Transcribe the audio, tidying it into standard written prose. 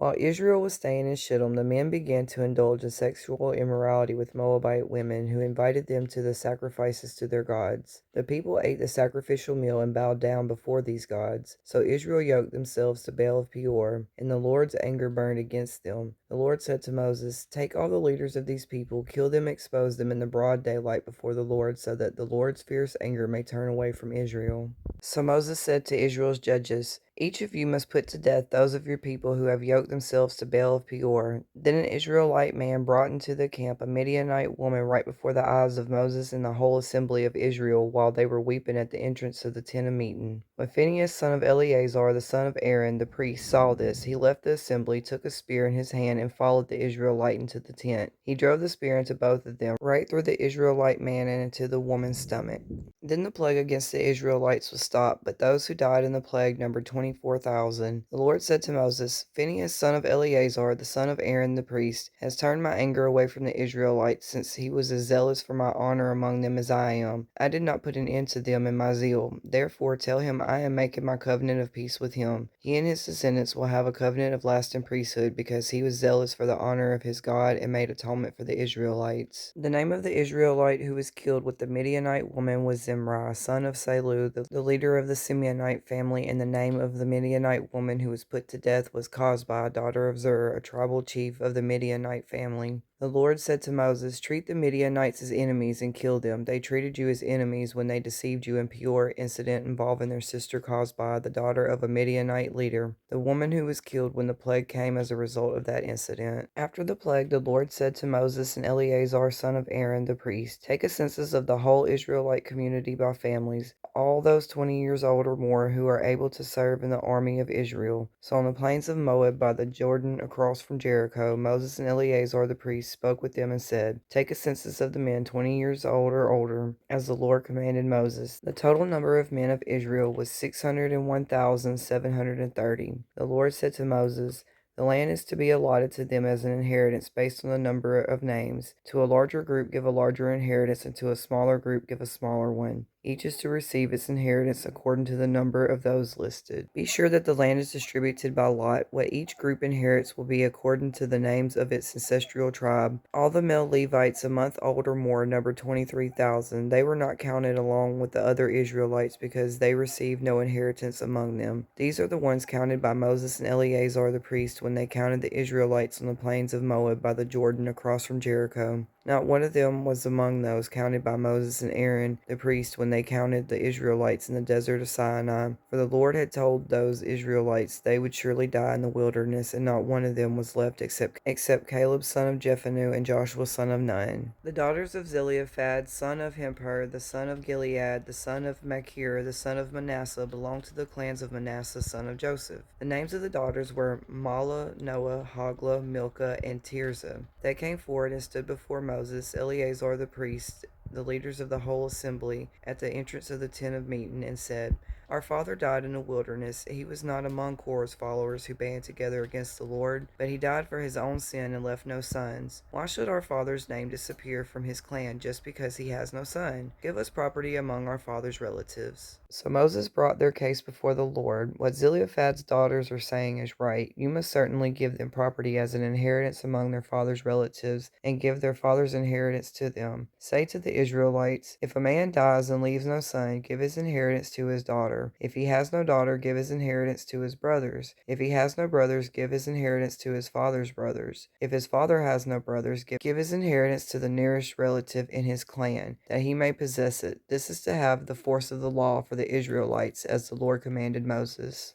While Israel was staying in Shittim, the men began to indulge in sexual immorality with Moabite women who invited them to the sacrifices to their gods. The people ate the sacrificial meal and bowed down before these gods. So Israel yoked themselves to Baal of Peor, and the Lord's anger burned against them. The Lord said to Moses, "Take all the leaders of these people, kill them, expose them in the broad daylight before the Lord, so that the Lord's fierce anger may turn away from Israel." So Moses said to Israel's judges, "Each of you must put to death those of your people who have yoked themselves to Baal of Peor." Then an Israelite man brought into the camp a Midianite woman right before the eyes of Moses and the whole assembly of Israel while they were weeping at the entrance of the tent of meeting. When Phinehas, son of Eleazar, the son of Aaron, the priest, saw this, he left the assembly, took a spear in his hand, and followed the Israelite into the tent. He drove the spear into both of them, right through the Israelite man and into the woman's stomach. Then the plague against the Israelites was stopped, but those who died in the plague numbered 24,000. The Lord said to Moses, "Phinehas, son of Eleazar, the son of Aaron the priest, has turned my anger away from the Israelites, since he was as zealous for my honor among them as I am. I did not put an end to them in my zeal. Therefore tell him I am making my covenant of peace with him. He and his descendants will have a covenant of lasting priesthood, because he was zealous for the honor of his God and made atonement for the Israelites." The name of the Israelite who was killed with the Midianite woman was Zimri, son of Salu, the leader of the Simeonite family, and the name of the Midianite woman who was put to death was Cozbi, daughter of Zur, a tribal chief of the Midianite family. The Lord said to Moses, "Treat the Midianites as enemies and kill them. They treated you as enemies when they deceived you in Peor incident involving their sister Cozbi, the daughter of a Midianite leader, the woman who was killed when the plague came as a result of that incident." After the plague, the Lord said to Moses and Eleazar, son of Aaron the priest, "Take a census of the whole Israelite community by families, all those 20 years old or more who are able to serve in the army of Israel." So on the plains of Moab by the Jordan across from Jericho, Moses and Eleazar the priest spoke with them and said, "Take a census of the men 20 years old or older, as the Lord commanded Moses." The total number of men of Israel was 601,730. The Lord said to Moses, "The land is to be allotted to them as an inheritance based on the number of names. To a larger group give a larger inheritance, and to a smaller group give a smaller one. Each is to receive its inheritance according to the number of those listed. Be sure that the land is distributed by lot. What each group inherits will be according to the names of its ancestral tribe." All the male Levites a month old or more numbered 23,000. They were not counted along with the other Israelites because they received no inheritance among them. These are the ones counted by Moses and Eleazar the priest when they counted the Israelites on the plains of Moab by the Jordan across from Jericho. Not one of them was among those counted by Moses and Aaron the priest when they counted the Israelites in the desert of Sinai. For the Lord had told those Israelites they would surely die in the wilderness, and not one of them was left except Caleb son of Jephunneh and Joshua son of Nun. The daughters of Zelophehad son of Hempher, the son of Gilead, the son of Machir, the son of Manasseh, belonged to the clans of Manasseh son of Joseph. The names of the daughters were Mahlah, Noah, Hoglah, Milcah, and Tirzah. They came forward and stood before Moses, Eleazar the priest, the leaders of the whole assembly, at the entrance of the tent of meeting, and said, "Our father died in the wilderness. He was not among Korah's followers who band together against the Lord, but he died for his own sin and left no sons. Why should our father's name disappear from his clan just because he has no son? Give us property among our father's relatives." So Moses brought their case before the Lord. "What Zelophehad's daughters are saying is right. You must certainly give them property as an inheritance among their father's relatives, and give their father's inheritance to them. Say to the Israelites, if a man dies and leaves no son, give his inheritance to his daughter. If he has no daughter, give his inheritance to his brothers. If he has no brothers, give his inheritance to his father's brothers. If his father has no brothers, give his inheritance to the nearest relative in his clan, that he may possess it. This is to have the force of the law for the Israelites, as the Lord commanded Moses."